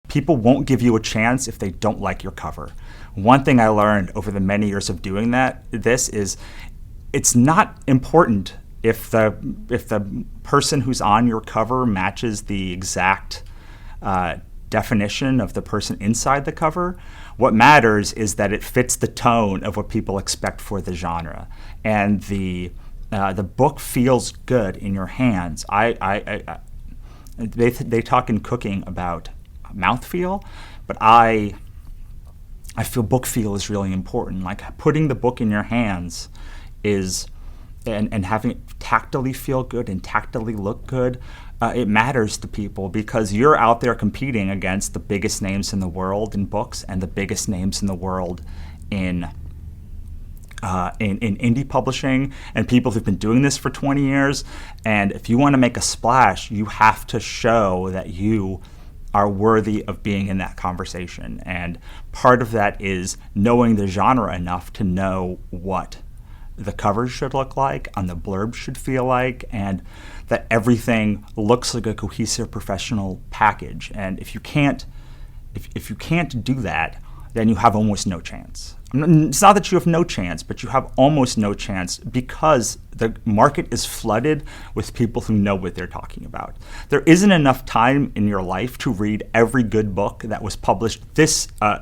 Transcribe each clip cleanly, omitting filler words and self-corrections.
people won't give you a chance if they don't like your cover. One thing I learned over the many years of doing this is it's not important if the person who's on your cover matches the exact definition of the person inside the cover. What matters is that it fits the tone of what people expect for the genre, and the book feels good in your hands. They talk in cooking about mouthfeel, but I feel book feel is really important. Like putting the book in your hands is, and having it tactily feel good and tactily look good, it matters to people because you're out there competing against the biggest names in the world in books and the biggest names in the world in indie publishing and people who've been doing this for 20 years. And if you want to make a splash, you have to show that you are worthy of being in that conversation. And part of that is knowing the genre enough to know what the cover should look like, and the blurb should feel like, and that everything looks like a cohesive professional package. And if you can't do that, then you have almost no chance. It's not that you have no chance, but you have almost no chance because the market is flooded with people who know what they're talking about. There isn't enough time in your life to read every good book that was published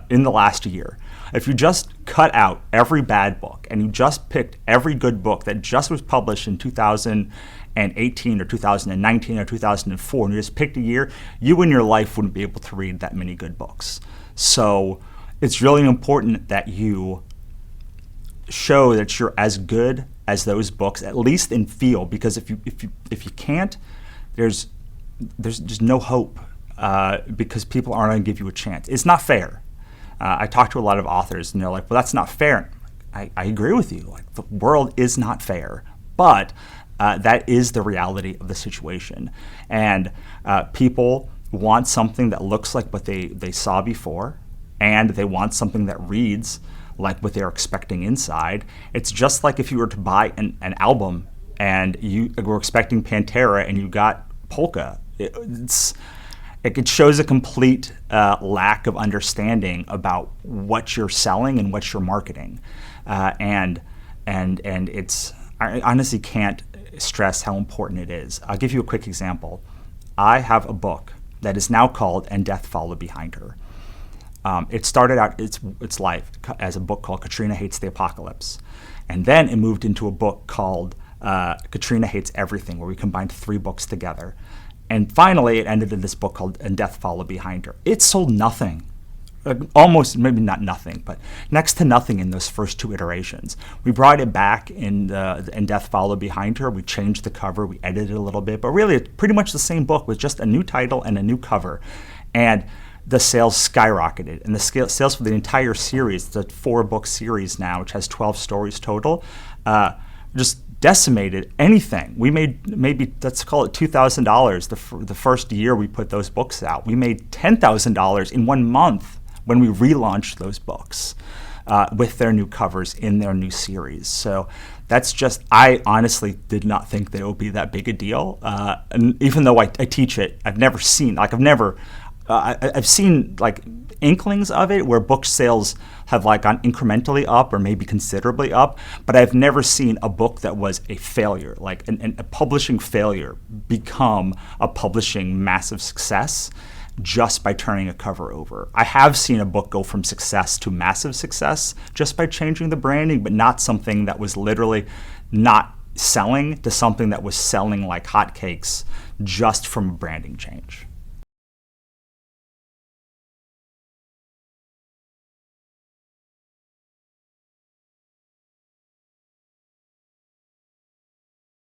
in the last year. If you just cut out every bad book and you just picked every good book that just was published in 2018 or 2019 or 2004, and you just picked a year, you in your life wouldn't be able to read that many good books. So it's really important that you show that you're as good as those books, at least in feel, because if you can't, there's just no hope because people aren't going to give you a chance. It's not fair. I talk to a lot of authors, and they're like, "Well, that's not fair." I agree with you. Like, the world is not fair, but that is the reality of the situation. And people want something that looks like what they saw before, and they want something that reads like what they're expecting inside. It's just like if you were to buy an album and you were expecting Pantera and you got Polka. It shows a complete lack of understanding about what you're selling and what you're marketing, and it's, I honestly can't stress how important it is. I'll give you a quick example. I have a book that is now called "And Death Followed Behind Her." It started out its life as a book called Katrina Hates the Apocalypse, and then it moved into a book called Katrina Hates Everything, where we combined 3 books together. And finally, it ended in this book called "And Death Followed Behind Her." It sold nothing, almost, maybe not nothing, but next to nothing in those first 2 iterations. We brought it back in "And Death Followed Behind Her." We changed the cover, we edited it a little bit, but really it's pretty much the same book with just a new title and a new cover. And the sales skyrocketed, and the sales for the entire series, the 4-book series now, which has 12 stories total, just decimated anything. We made maybe, let's call it $2,000 the first year we put those books out. We made $10,000 in 1 month when we relaunched those books with their new covers in their new series. So that's just, I honestly did not think that it would be that big a deal. And even though I teach it, I've seen like inklings of it where book sales have like gone incrementally up or maybe considerably up, but I've never seen a book that was a failure, like a publishing failure, become a publishing massive success just by turning a cover over. I have seen a book go from success to massive success just by changing the branding, but not something that was literally not selling to something that was selling like hotcakes just from a branding change.